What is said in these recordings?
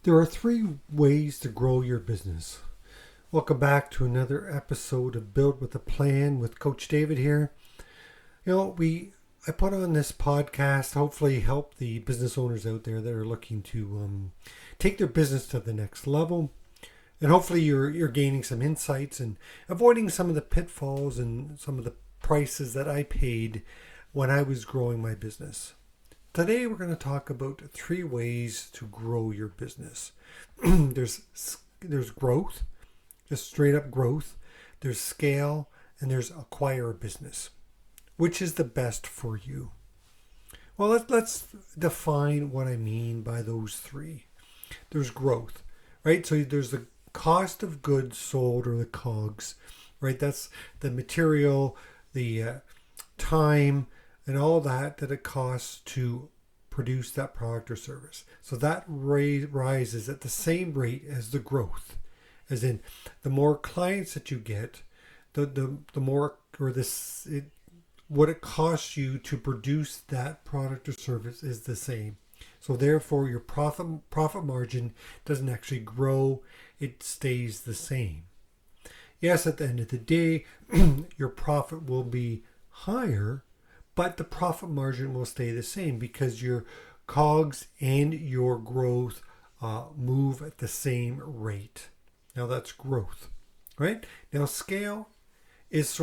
There are three ways to grow your business. Welcome back to another episode of Build with a Plan with Coach David here. I put on this podcast, hopefully help the business owners out there that are looking to take their business to the next level. And hopefully you're gaining some insights and avoiding some of the pitfalls and some of the prices that I paid when I was growing my business. Today we're going to talk about three ways to grow your business. There's growth, just straight up growth. There's scale, and there's acquire a business. Which is the best for you? Well, let's define what I mean by those three. There's growth, right? So there's the cost of goods sold, or the COGS, right? That's the material, the time, and all that it costs to produce that product or service. So that rises at the same rate as the growth. As in, the more clients that you get, the more, what it costs you to produce that product or service is the same. So therefore, your profit margin doesn't actually grow, it stays the same. Yes, at the end of the day, your profit will be higher, but the profit margin will stay the same because your COGS and your growth move at the same rate. Now that's growth, right? Now scale is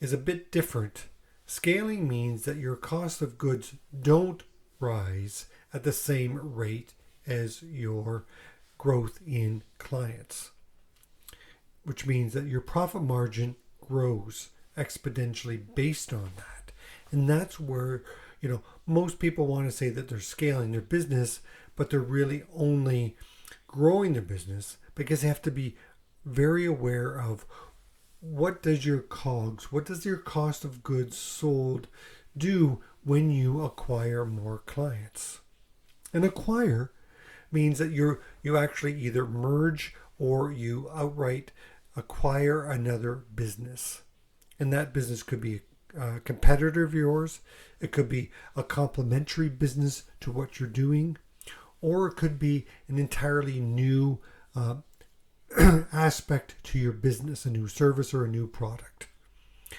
is a bit different. Scaling means that your cost of goods don't rise at the same rate as your growth in clients, which means that your profit margin grows exponentially based on that. And that's where, most people want to say that they're scaling their business, but they're really only growing their business because they have to be very aware of what does your COGS, what does your cost of goods sold do when you acquire more clients. And acquire means that you actually either merge or you outright acquire another business. And that business could be a competitor of yours. It could be a complementary business to what you're doing. Or it could be an entirely new aspect to your business, a new service or a new product.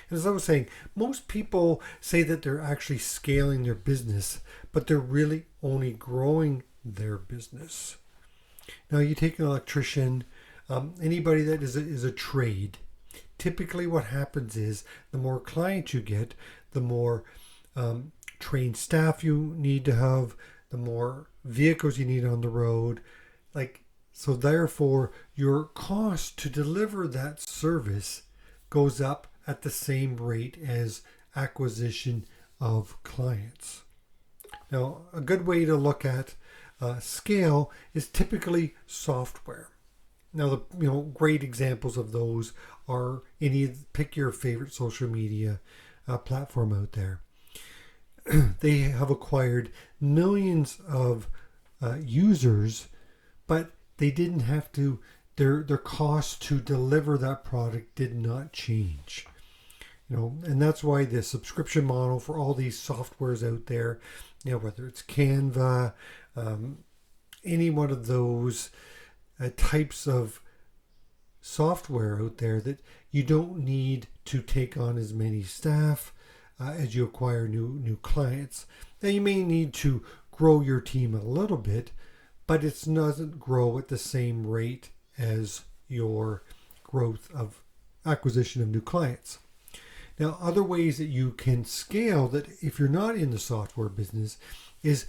And as I was saying, most people say that they're actually scaling their business, but they're really only growing their business. Now you take an electrician, anybody that is a trade. Typically what happens is the more clients you get, the more trained staff you need to have, the more vehicles you need on the road. So therefore, your cost to deliver that service goes up at the same rate as acquisition of clients. Now, a good way to look at scale is typically software. Now, the great examples of those are pick your favorite social media platform out there. They have acquired millions of users, but they didn't have to. Their cost to deliver that product did not change. And that's why the subscription model for all these softwares out there, whether it's Canva, any one of those types of software out there, that you don't need to take on as many staff as you acquire new clients. Now you may need to grow your team a little bit, but it doesn't grow at the same rate as your growth of acquisition of new clients. Now, other ways that you can scale that if you're not in the software business is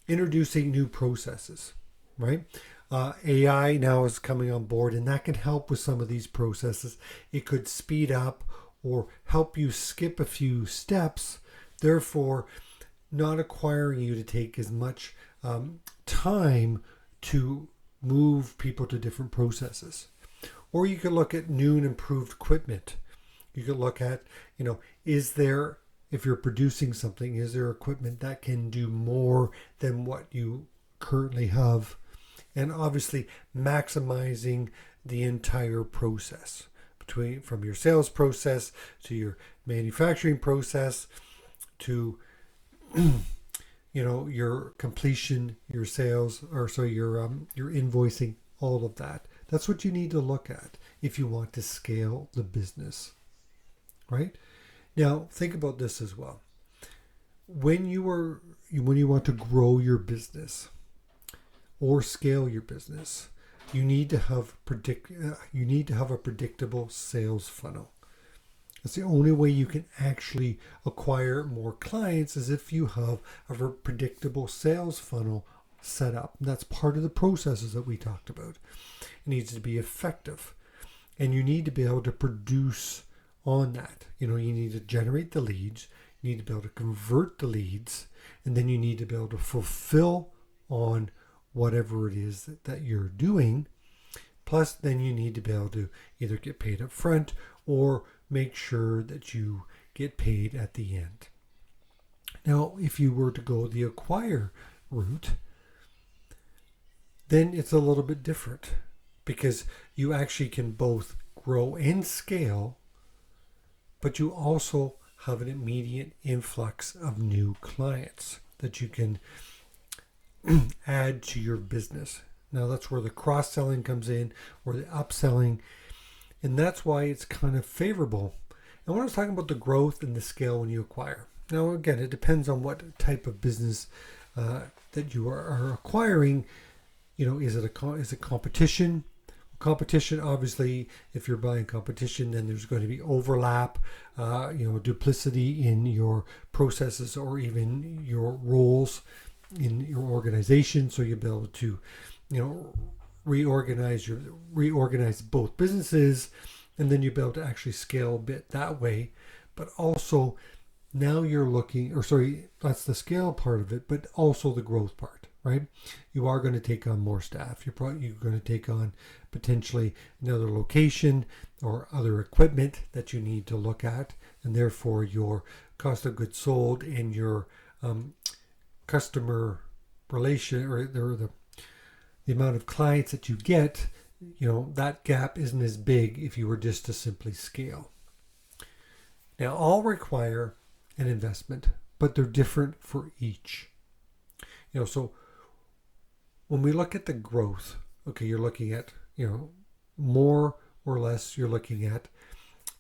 introducing new processes, right? AI now is coming on board, and that can help with some of these processes. It could speed up or help you skip a few steps, therefore not requiring you to take as much time to move people to different processes. Or you could look at new and improved equipment. You could look at, if you're producing something, is there equipment that can do more than what you currently have? And obviously maximizing the entire process, from your sales process to your manufacturing process to your completion, your sales, or so your invoicing, all of that. That's what you need to look at if you want to scale the business, right? Now, think about this as well. When you want to grow your business or scale your business, you need to have a predictable sales funnel. That's the only way you can actually acquire more clients, is if you have a predictable sales funnel set up. And that's part of the processes that we talked about. It needs to be effective, and you need to be able to produce on that. You need to generate the leads, you need to be able to convert the leads, and then you need to be able to fulfill on whatever it is that you're doing. Plus, then you need to be able to either get paid up front or make sure that you get paid at the end. Now, if you were to go the acquire route, then it's a little bit different, because you actually can both grow and scale, but you also have an immediate influx of new clients that you can add to your business. Now, that's where the cross-selling comes in, or the upselling, and that's why it's kind of favorable. And when I was talking about the growth and the scale when you acquire, now again, it depends on what type of business that you are acquiring. Is it competition? Competition, obviously, if you're buying competition, then there's going to be overlap, duplicity in your processes or even your roles in your organization. So you'll be able to, reorganize both businesses, and then you'll be able to actually scale a bit that way. But also, now you're looking, that's the scale part of it, but also the growth part, right? You are going to take on more staff. You're going to take on potentially another location or other equipment that you need to look at, and therefore your cost of goods sold and your customer relation, or the amount of clients that you get, that gap isn't as big if you were just to simply scale. Now, all require an investment, but they're different for each. So when we look at the growth, okay, you're looking at, more or less, you're looking at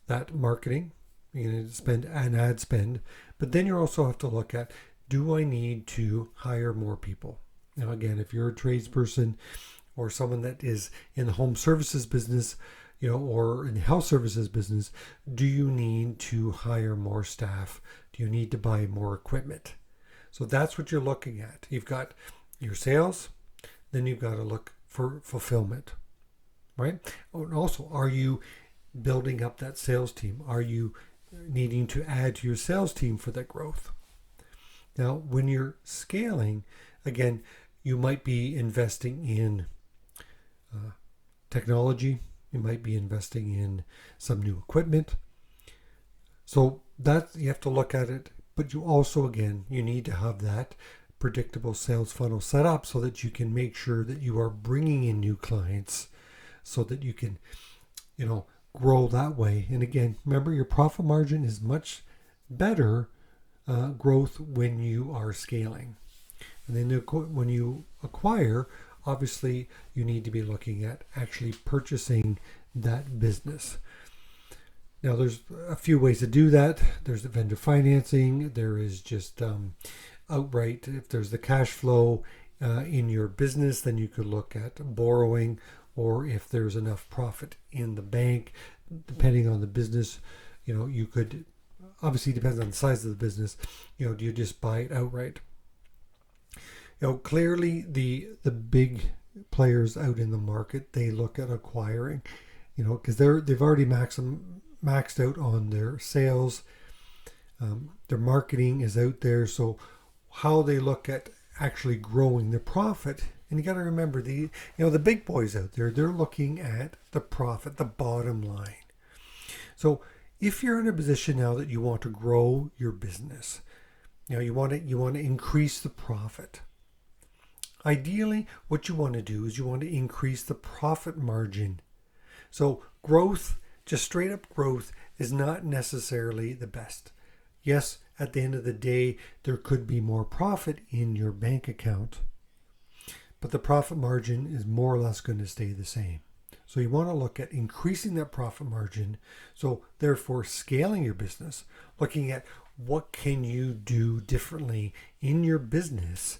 that marketing, you're going to spend an ad spend, but then you also have to look at, do I need to hire more people? Now, again, if you're a tradesperson or someone that is in the home services business, or in the health services business, do you need to hire more staff? Do you need to buy more equipment? So that's what you're looking at. You've got your sales, then you've got to look for fulfillment, right? And also, are you building up that sales team? Are you needing to add to your sales team for that growth? Now, when you're scaling, again, you might be investing in technology. You might be investing in some new equipment. So that you have to look at it, but you also, again, you need to have that predictable sales funnel set up so that you can make sure that you are bringing in new clients so that you can, grow that way. And again, remember, your profit margin is much better growth when you are scaling. And then when you acquire, obviously you need to be looking at actually purchasing that business. Now, there's a few ways to do that. There's the vendor financing. There is just outright, if there's the cash flow in your business, then you could look at borrowing, or if there's enough profit in the bank, depending on the business, you could, obviously depends on the size of the business, do you just buy it outright? Clearly the big players out in the market, they look at acquiring, because they've already maxed out on their sales. Their marketing is out there. So how they look at actually growing the profit, and you got to remember the big boys out there, they're looking at the profit, the bottom line. So if you're in a position now that you want to grow your business, you want to increase the profit. Ideally, what you want to do is you want to increase the profit margin. So growth, just straight up growth, is not necessarily the best. Yes, at the end of the day, there could be more profit in your bank account, but the profit margin is more or less going to stay the same. So you want to look at increasing that profit margin. So therefore scaling your business, looking at what can you do differently in your business.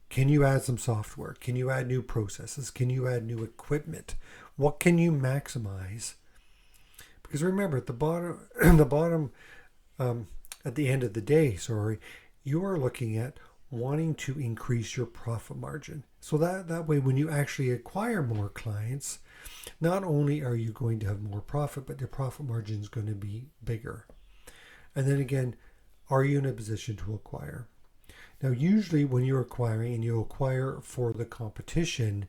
Can you add some software? Can you add new processes? Can you add new equipment? What can you maximize? Because remember, at the bottom, at the end of the day, you are looking at wanting to increase your profit margin. So that way, when you actually acquire more clients, not only are you going to have more profit, but your profit margin is going to be bigger. And then again, are you in a position to acquire? Now, usually when you're acquiring and you acquire for the competition,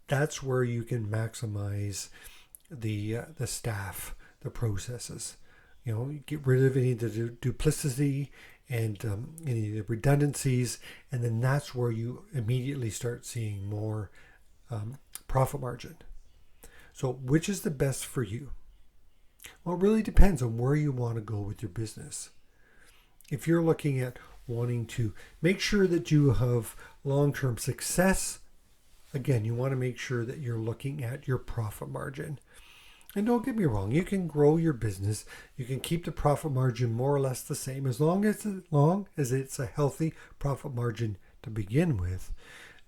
that's where you can maximize the staff, the processes. Get rid of any of the duplicity and any of the redundancies, and then that's where you immediately start seeing more profit margin. So which is the best for you? Well, it really depends on where you want to go with your business. If you're looking at wanting to make sure that you have long-term success, again, you want to make sure that you're looking at your profit margin. And don't get me wrong, you can grow your business. You can keep the profit margin more or less the same as long as it's a healthy profit margin to begin with.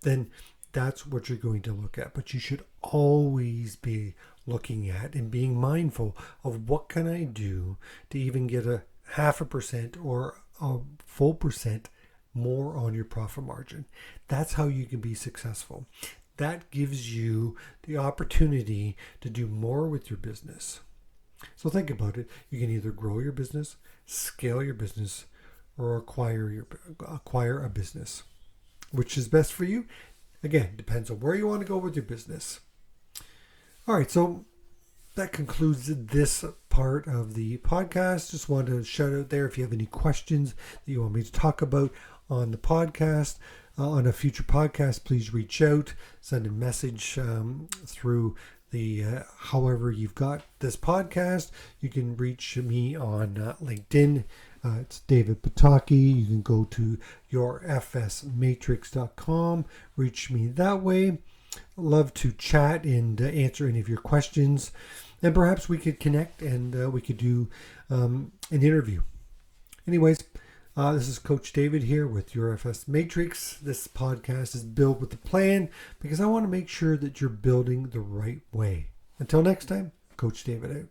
Then that's what you're going to look at. But you should always be looking at and being mindful of what can I do to even get a 0.5% or a full percent more on your profit margin. That's how you can be successful. That gives you the opportunity to do more with your business. So think about it. You can either grow your business, scale your business, or acquire a business. Which is best for you? Again, depends on where you want to go with your business. All right, so that concludes this part of the podcast. Just wanted to shout out there if you have any questions that you want me to talk about on the podcast, on a future podcast, please reach out, send a message through the however you've got this podcast. You can reach me on LinkedIn. It's David Pataki. You can go to yourfsmatrix.com, reach me that way. Love to chat and answer any of your questions, and perhaps we could connect and we could do an interview. Anyways, this is Coach David here with Your FS Matrix. This podcast is built with a plan because I want to make sure that you're building the right way. Until next time, Coach David out.